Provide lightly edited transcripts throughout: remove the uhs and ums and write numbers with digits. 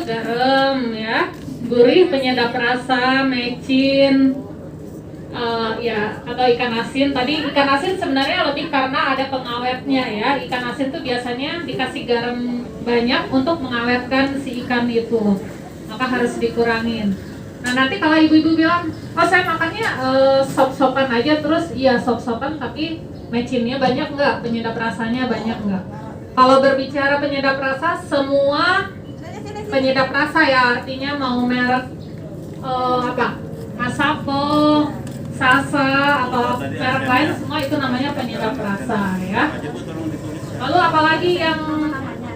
garam ya, gurih, penyedap rasa, mecin, ya atau ikan asin. Tadi ikan asin sebenarnya lebih karena ada pengawetnya ya. Ikan asin tuh biasanya dikasih garam banyak untuk mengawetkan si ikan itu, maka harus dikurangin. Nah nanti kalau ibu-ibu bilang, oh saya makannya sop-sopan aja terus, iya sop-sopan tapi mecinnya banyak nggak, penyedap rasanya banyak nggak? Kalau berbicara penyedap rasa, semua penyedap rasa ya, artinya mau merek Masapo, Sasa atau merek lain, semua itu namanya penyedap rasa ya. Lalu apalagi yang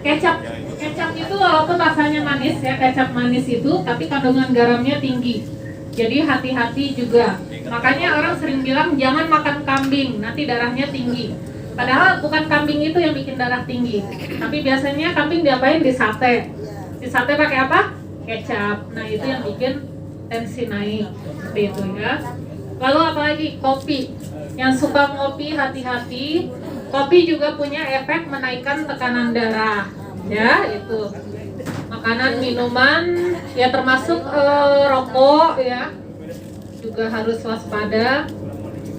kecap. Kecap itu walaupun rasanya manis ya, kecap manis itu, tapi kandungan garamnya tinggi. Jadi hati-hati juga. Makanya orang sering bilang jangan makan kambing, nanti darahnya tinggi. Padahal bukan kambing itu yang bikin darah tinggi, tapi biasanya kambing diapain? Di sate. Di sate pakai apa? Kecap. Nah itu yang bikin tensi naik, seperti itu ya. Lalu apalagi? Kopi. Yang suka ngopi hati-hati. Kopi juga punya efek menaikkan tekanan darah. Ya itu makanan, minuman ya termasuk rokok ya juga harus waspada.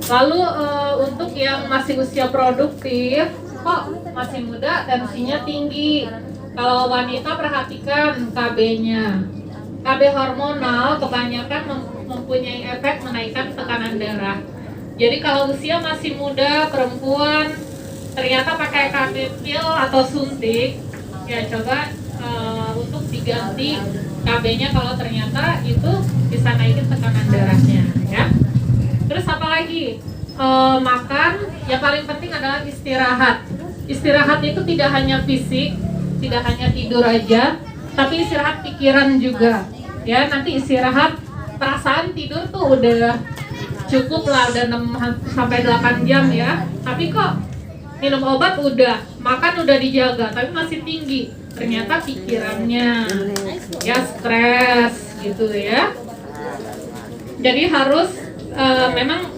Lalu untuk yang masih usia produktif, kok masih muda tensinya tinggi. Kalau wanita perhatikan KB-nya. KB hormonal kebanyakan mempunyai efek menaikkan tekanan darah. Jadi kalau usia masih muda, perempuan ternyata pakai KB pil atau suntik, ya coba untuk diganti KB-nya kalau ternyata itu bisa naikin tekanan darahnya ya. Terus apa lagi? Makan, yang paling penting adalah istirahat. Istirahat itu tidak hanya fisik, tidak hanya tidur aja, tapi istirahat pikiran juga ya. Nanti istirahat perasaan, tidur tuh udah cukup lah, udah 6 sampai 8 jam ya. Tapi kok minum obat udah, makan udah dijaga, tapi masih tinggi. Ternyata pikirannya ya stres gitu ya. Jadi harus memang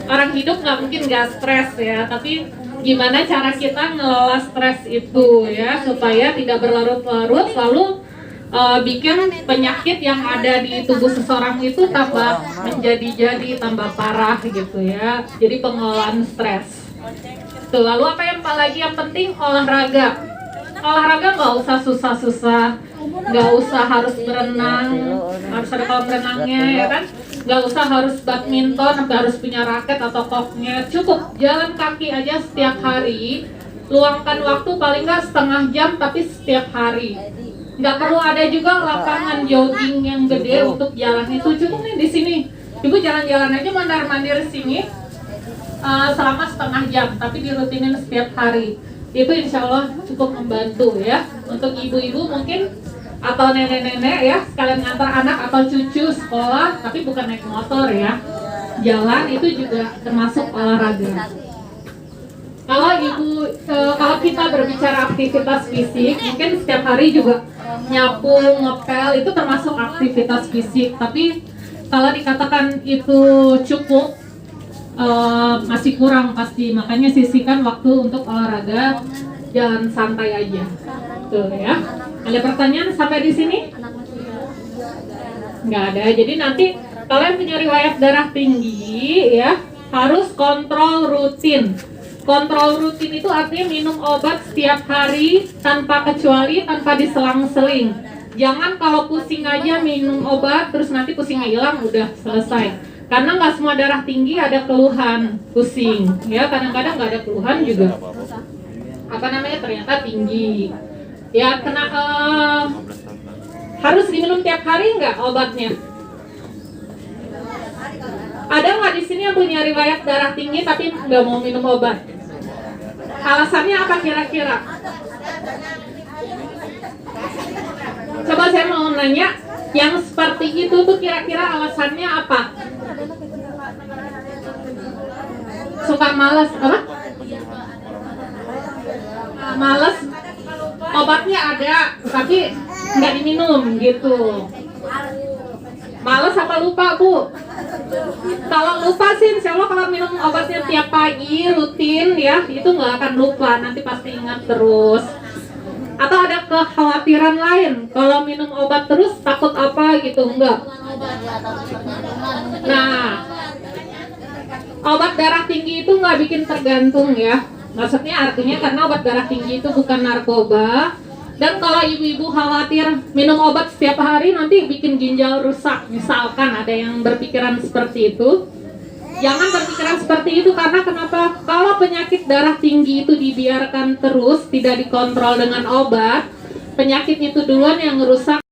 orang hidup nggak mungkin nggak stres ya, tapi gimana cara kita ngelola stres itu ya supaya tidak berlarut-larut lalu bikin penyakit yang ada di tubuh seseorang itu tambah menjadi tambah parah gitu ya. Jadi pengelolaan stres. Tuh, lalu apa yang lagi yang penting? Olahraga. Olahraga nggak usah susah-susah, nggak usah harus berenang, harus ada kolam renangnya ya kan, nggak usah harus badminton sampai harus punya raket atau koknya. Cukup jalan kaki aja setiap hari, luangkan waktu paling nggak setengah jam tapi setiap hari. Nggak perlu ada juga lapangan jogging yang gede untuk jalan itu, cukup nih di sini. Ibu jalan-jalan aja mondar-mandir sini selama setengah jam, tapi dirutinin setiap hari. Itu insya Allah cukup membantu ya. Untuk ibu-ibu mungkin atau nenek-nenek ya, sekalian ngantar anak atau cucu sekolah, tapi bukan naik motor ya. Jalan itu juga termasuk olahraga. Kalau kita berbicara aktivitas fisik, mungkin setiap hari juga nyapu, ngepel itu termasuk aktivitas fisik. Tapi kalau dikatakan itu cukup, masih kurang pasti. Makanya sisihkan waktu untuk olahraga, jalan santai aja. Tuh ya. Ada pertanyaan sampai di sini? Nggak ada. Jadi nanti kalian punya riwayat darah tinggi ya, harus kontrol rutin. Kontrol rutin itu artinya minum obat setiap hari tanpa kecuali, tanpa diselang-seling. Jangan kalau pusing aja minum obat terus nanti pusingnya hilang udah selesai. Karena nggak semua darah tinggi ada keluhan pusing, ya kadang-kadang nggak ada keluhan juga. Ternyata tinggi. Ya harus diminum tiap hari nggak obatnya? Ada nggak di sini yang punya riwayat darah tinggi tapi nggak mau minum obat? Alasannya apa kira-kira? Coba saya mau nanya, yang seperti itu tuh kira-kira alasannya apa? Suka malas apa? Malas, obatnya ada tapi nggak diminum gitu. Malas apa lupa Bu? Kalau lupa sih insya Allah kalau minum obatnya tiap pagi rutin ya, itu nggak akan lupa, nanti pasti ingat terus. Atau ada kekhawatiran lain, kalau minum obat terus takut apa gitu, enggak? Nah, obat darah tinggi itu nggak bikin tergantung ya. Maksudnya artinya karena obat darah tinggi itu bukan narkoba. Dan kalau ibu-ibu khawatir minum obat setiap hari nanti bikin ginjal rusak, misalkan ada yang berpikiran seperti itu, jangan berpikiran seperti itu. Karena kenapa? Kalau penyakit darah tinggi itu dibiarkan terus, tidak dikontrol dengan obat, penyakit itu duluan yang merusak